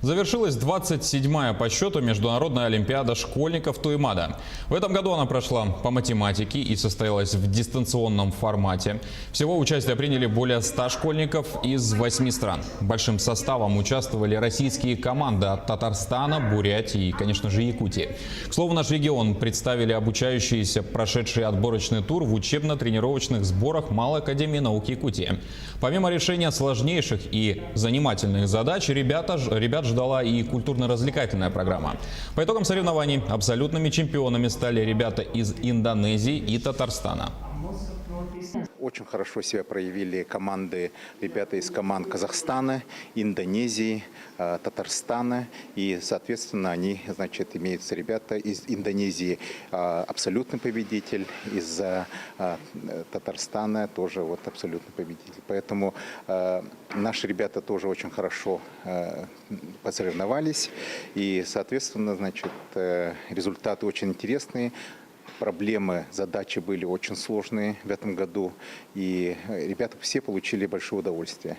Завершилась 27-я по счету международная олимпиада школьников Туймада. В этом году она прошла по математике и состоялась в дистанционном формате. Всего участие приняли более 100 школьников из 8 стран. Большим составом участвовали российские команды от Татарстана, Бурятии и, конечно же, Якутии. К слову, наш регион представили обучающиеся, прошедшие отборочный тур в учебно-тренировочных сборах Малой академии наук Якутии. Помимо решения сложнейших и занимательных задач, ребят ждала и культурно-развлекательная программа. По итогам соревнований абсолютными чемпионами стали ребята из Индонезии и Татарстана. Очень хорошо себя проявили ребята из команд Казахстана, Индонезии, Татарстана. И, соответственно, имеются ребята из Индонезии абсолютный победитель, из Татарстана тоже абсолютный победитель. Поэтому наши ребята тоже очень хорошо посоревновались. И, соответственно, результаты очень интересные. Проблемы, задачи были очень сложные в этом году, и ребята все получили большое удовольствие.